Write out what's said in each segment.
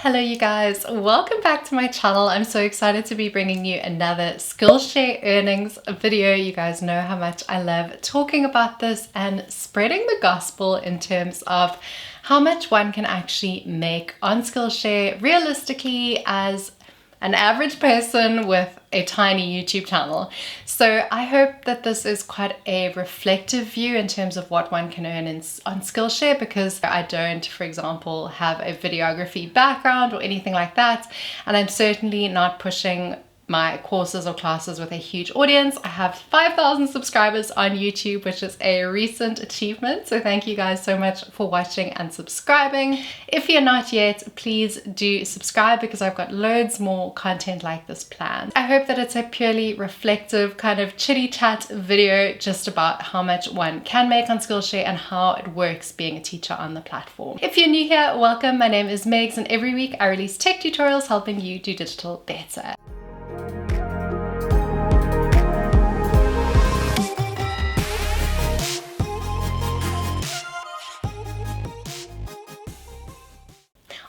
Hello you guys, welcome back to my channel. I'm so excited to be bringing you another Skillshare earnings video. You guys know how much I love talking about this and spreading the gospel in terms of how much one can actually make on Skillshare realistically as an average person with a tiny YouTube channel. So I hope that this is quite a reflective view in terms of what one can earn on Skillshare, because I don't, for example, have a videography background or anything like that. And I'm certainly not pushing my courses or classes with a huge audience. I have 5,000 subscribers on YouTube, which is a recent achievement. So thank you guys so much for watching and subscribing. If you're not yet, please do subscribe because I've got loads more content like this planned. I hope that it's a purely reflective kind of chitty chat video just about how much one can make on Skillshare and how it works being a teacher on the platform. If you're new here, welcome. My name is Megs and every week I release tech tutorials helping you do digital better.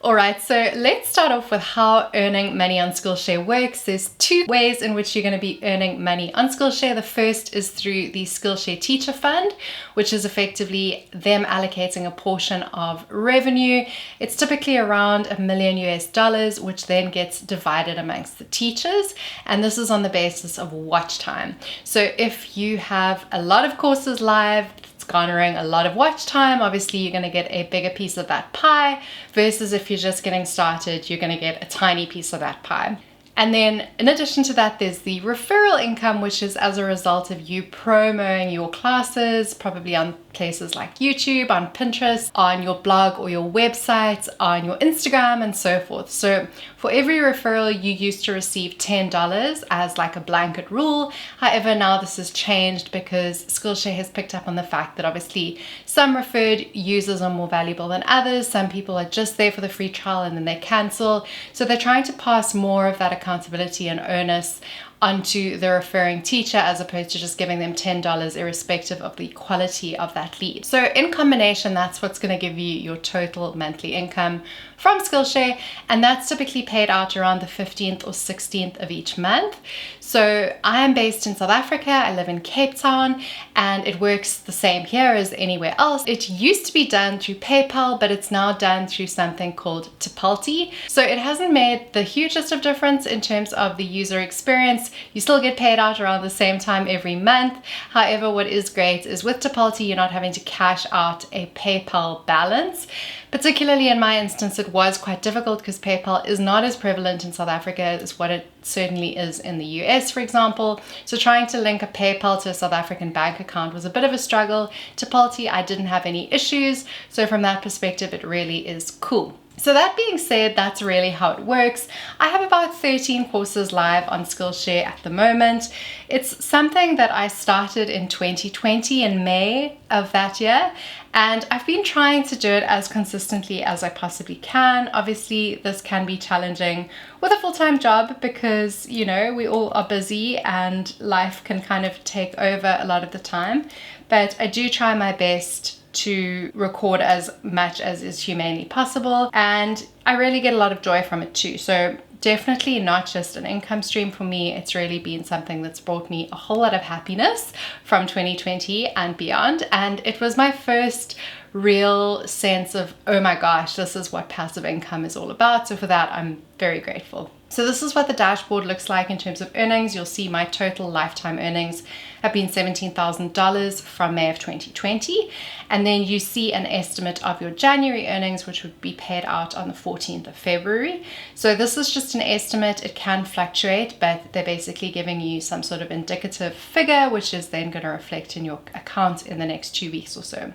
Alright, so let's start off with how earning money on Skillshare works. There's two ways in which you're going to be earning money on Skillshare. The first is through the Skillshare Teacher Fund, which is effectively them allocating a portion of revenue. It's typically around $1 million US, which then gets divided amongst the teachers. And this is on the basis of watch time. So if you have a lot of courses live, garnering a lot of watch time, obviously you're going to get a bigger piece of that pie, versus if you're just getting started, you're going to get a tiny piece of that pie. And then in addition to that, there's the referral income, which is as a result of you promoting your classes, probably on places like YouTube, on Pinterest, on your blog or your website, on your Instagram, and so forth. So for every referral, you used to receive $10 as like a blanket rule. However, now this has changed because Skillshare has picked up on the fact that obviously some referred users are more valuable than others. Some people are just there for the free trial and then they cancel. So they're trying to pass more of that accountability and onus onto the referring teacher as opposed to just giving them $10 irrespective of the quality of that lead. So in combination, that's what's going to give you your total monthly income from Skillshare, and that's typically paid out around the 15th or 16th of each month. So I am based in South Africa, I live in Cape Town, and it works the same here as anywhere else. It used to be done through PayPal, but it's now done through something called Tipalti. So it hasn't made the hugest of difference in terms of the user experience. You still get paid out around the same time every month. However, what is great is with Tipalti, you're not having to cash out a PayPal balance. Particularly in my instance, it was quite difficult because PayPal is not as prevalent in South Africa as what it certainly is in the US, for example. So trying to link a PayPal to a South African bank account was a bit of a struggle. Tipalti, I didn't have any issues. So from that perspective, it really is cool. So that being said, that's really how it works. I have about 13 courses live on Skillshare at the moment. It's something that I started in 2020 in May of that year, and I've been trying to do it as consistently as I possibly can. Obviously, this can be challenging with a full-time job because, you know, we all are busy and life can kind of take over a lot of the time. But I do try my best to record as much as is humanly possible, and I really get a lot of joy from it too. So definitely not just an income stream for me, it's really been something that's brought me a whole lot of happiness from 2020 and beyond. And it was my first real sense of, oh my gosh, this is what passive income is all about. So for that, I'm very grateful. So this is what the dashboard looks like in terms of earnings. You'll see my total lifetime earnings have been $17,000 from May of 2020. And then you see an estimate of your January earnings, which would be paid out on the 14th of February. So this is just an estimate. It can fluctuate, but they're basically giving you some sort of indicative figure, which is then going to reflect in your account in the next 2 weeks or so.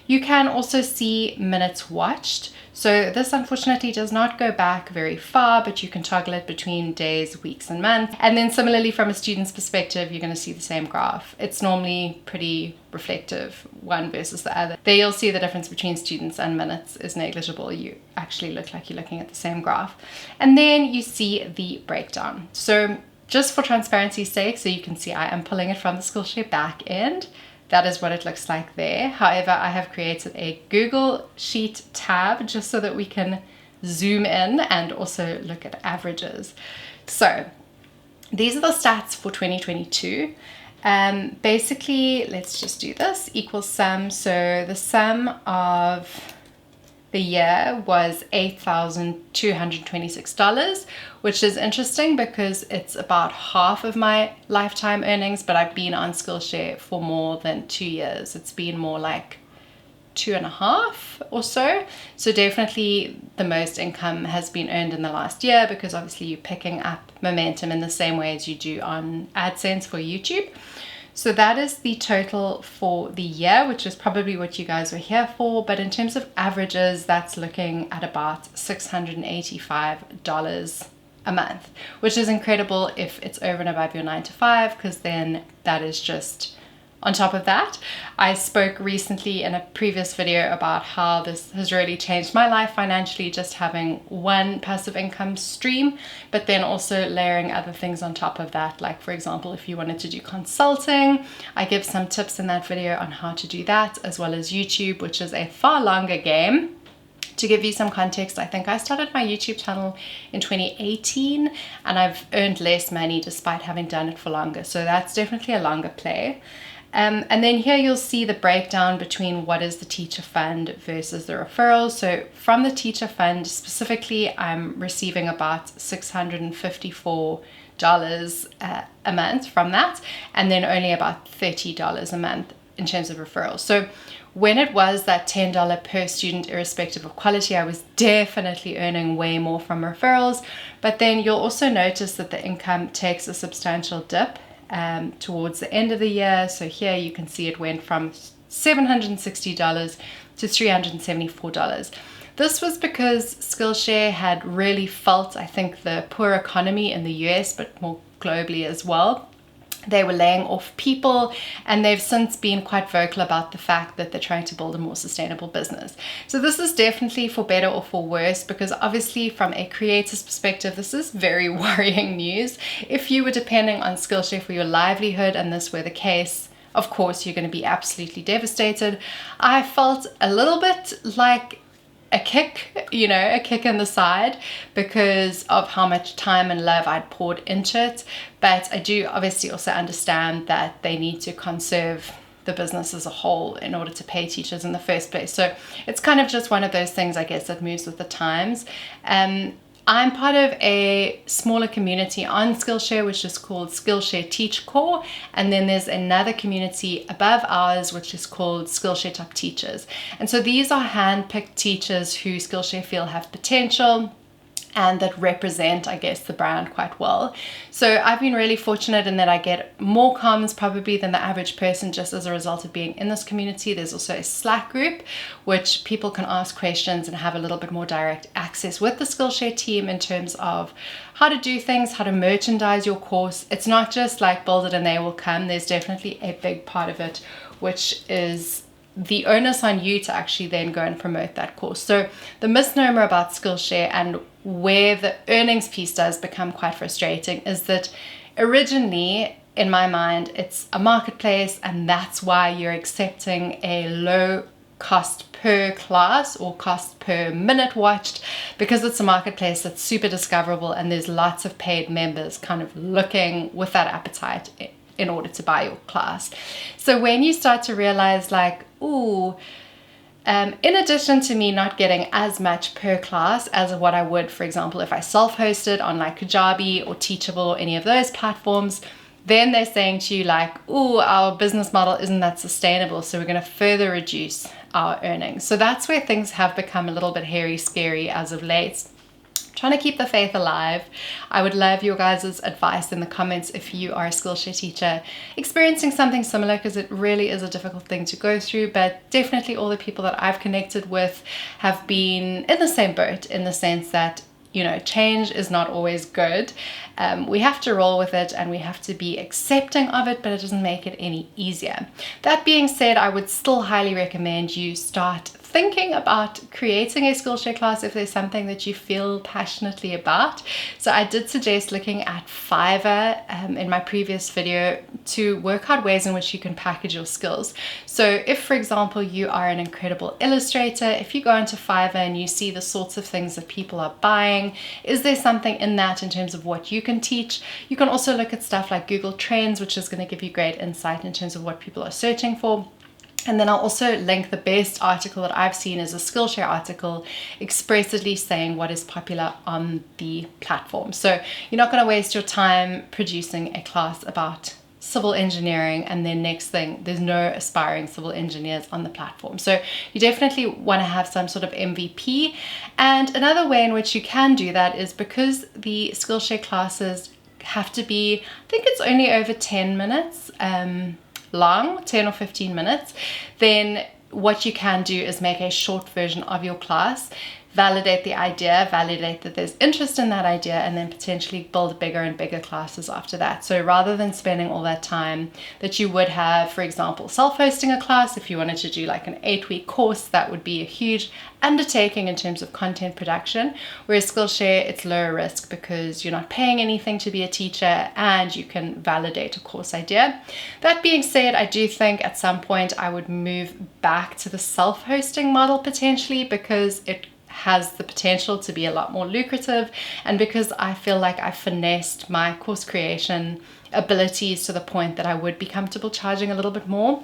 You can also see minutes watched. So this unfortunately does not go back very far, but you can toggle it between days, weeks, and months. And then similarly from a student's perspective, you're going to see the same graph. It's normally pretty reflective, one versus the other. There you'll see the difference between students and minutes is negligible. You actually look like you're looking at the same graph. And then you see the breakdown. So just for transparency's sake, so you can see I am pulling it from the Skillshare back end. That is what it looks like there. However, I have created a Google Sheet tab just so that we can zoom in and also look at averages. So these are the stats for 2022. Basically, let's just do this, equals sum. So the sum of the year was $8,226, which is interesting because it's about half of my lifetime earnings, but I've been on Skillshare for more than 2 years. It's been more like 2.5 or so. So definitely the most income has been earned in the last year, because obviously you're picking up momentum in the same way as you do on AdSense for YouTube. So that is the total for the year, which is probably what you guys were here for. But in terms of averages, that's looking at about $685 a month, which is incredible if it's over and above your 9 to 5, because then that is just on top of that. I spoke recently in a previous video about how this has really changed my life financially, just having one passive income stream, but then also layering other things on top of that. Like, for example, if you wanted to do consulting, I give some tips in that video on how to do that, as well as YouTube, which is a far longer game. To give you some context, I think I started my YouTube channel in 2018 and I've earned less money despite having done it for longer. So that's definitely a longer play. And then here you'll see the breakdown between what is the teacher fund versus the referrals. So from the teacher fund specifically, I'm receiving about $654 a month from that, and then only about $30 a month in terms of referrals. So when it was that $10 per student, irrespective of quality, I was definitely earning way more from referrals. But then you'll also notice that the income takes a substantial dip towards the end of the year. So here you can see it went from $760 to $374. This was because Skillshare had really felt, I think, the poor economy in the US, but more globally as well. They were laying off people, and they've since been quite vocal about the fact that they're trying to build a more sustainable business. So this is definitely for better or for worse, because obviously from a creator's perspective, this is very worrying news. If you were depending on Skillshare for your livelihood and this were the case, of course, you're going to be absolutely devastated. I felt a little bit like a kick in the side because of how much time and love I'd poured into it. But I do obviously also understand that they need to conserve the business as a whole in order to pay teachers in the first place. So it's kind of just one of those things, I guess, that moves with the times. I'm part of a smaller community on Skillshare, which is called Skillshare Teach Core. And then there's another community above ours, which is called Skillshare Top Teachers. And so these are hand-picked teachers who Skillshare feel have potential and that represent, I guess, the brand quite well. So I've been really fortunate in that I get more comments probably than the average person just as a result of being in this community. There's also a Slack group which people can ask questions and have a little bit more direct access with the Skillshare team in terms of how to do things, how to merchandise your course. It's not just like build it and they will come. There's definitely a big part of it, which is the onus on you to actually then go and promote that course. So the misnomer about Skillshare and where the earnings piece does become quite frustrating is that originally, in my mind, it's a marketplace, and that's why you're accepting a low cost per class or cost per minute watched, because it's a marketplace that's super discoverable and there's lots of paid members kind of looking with that appetite in order to buy your class. So when you start to realize like, ooh, in addition to me not getting as much per class as what I would, for example, if I self-hosted on like Kajabi or Teachable or any of those platforms, then they're saying to you like, ooh, our business model isn't that sustainable, so we're going to further reduce our earnings. So that's where things have become a little bit hairy, scary as of late. Trying to keep the faith alive. I would love your guys' advice in the comments if you are a Skillshare teacher experiencing something similar, because it really is a difficult thing to go through. But definitely all the people that I've connected with have been in the same boat, in the sense that, you know, change is not always good. We have to roll with it and we have to be accepting of it, but it doesn't make it any easier. That being said, I would still highly recommend you start thinking about creating a Skillshare class if there's something that you feel passionately about. So I did suggest looking at Fiverr in my previous video to work out ways in which you can package your skills. So if, for example, you are an incredible illustrator, if you go into Fiverr and you see the sorts of things that people are buying, is there something in that in terms of what you can teach? You can also look at stuff like Google Trends, which is going to give you great insight in terms of what people are searching for. And then I'll also link the best article that I've seen is a Skillshare article expressly saying what is popular on the platform. So you're not going to waste your time producing a class about civil engineering and then next thing there's no aspiring civil engineers on the platform. So you definitely want to have some sort of MVP. And another way in which you can do that is because the Skillshare classes have to be, I think it's only over 10 minutes long, 10 or 15 minutes, then what you can do is make a short version of your class, validate the idea, validate that there's interest in that idea, and then potentially build bigger and bigger classes after that. So rather than spending all that time that you would have, for example, self-hosting a class, if you wanted to do like an 8-week course, that would be a huge undertaking in terms of content production. Whereas Skillshare, it's lower risk because you're not paying anything to be a teacher and you can validate a course idea. That being said, I do think at some point I would move back to the self-hosting model potentially, because it has the potential to be a lot more lucrative, and because I feel like I finessed my course creation abilities to the point that I would be comfortable charging a little bit more.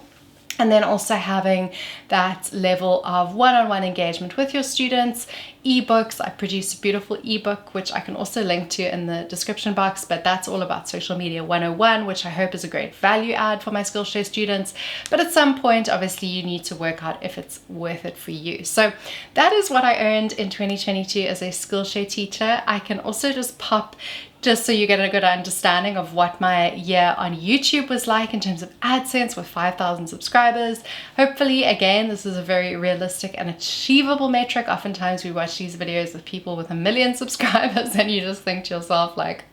And then also having that level of one-on-one engagement with your students. Ebooks, I produced a beautiful ebook which I can also link to in the description box, but that's all about social media 101, which I hope is a great value add for my Skillshare students. But at some point, obviously, you need to work out if it's worth it for you. So that is what I earned in 2022 as a Skillshare teacher. I can also just so you get a good understanding of what my year on YouTube was like in terms of AdSense with 5,000 subscribers. Hopefully, again, this is a very realistic and achievable metric. Oftentimes we watch these videos with people with 1 million subscribers and you just think to yourself like,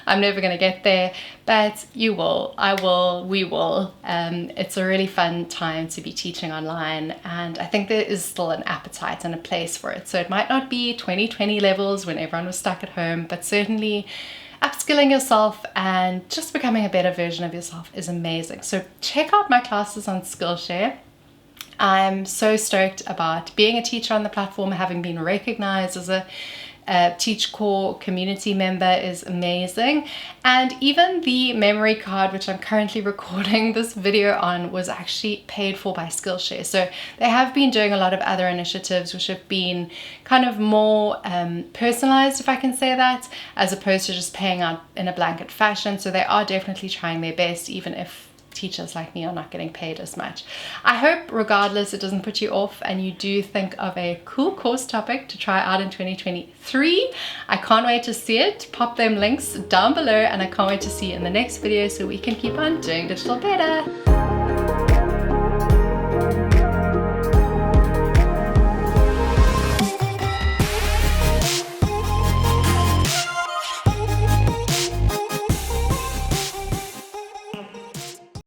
I'm never going to get there. But you will, I will, we will. It's a really fun time to be teaching online, and I think there is still an appetite and a place for it. So it might not be 2020 levels when everyone was stuck at home, but certainly upskilling yourself and just becoming a better version of yourself is amazing. So check out my classes on Skillshare. I'm so stoked about being a teacher on the platform, having been recognized as a TeachCore community member is amazing. And even the memory card, which I'm currently recording this video on, was actually paid for by Skillshare. So they have been doing a lot of other initiatives which have been kind of more personalized, if I can say that, as opposed to just paying out in a blanket fashion. So they are definitely trying their best, even if teachers like me are not getting paid as much. I hope regardless it doesn't put you off and you do think of a cool course topic to try out in 2023. I can't wait to see it. Pop them links down below, and I can't wait to see you in the next video so we can keep on doing digital better.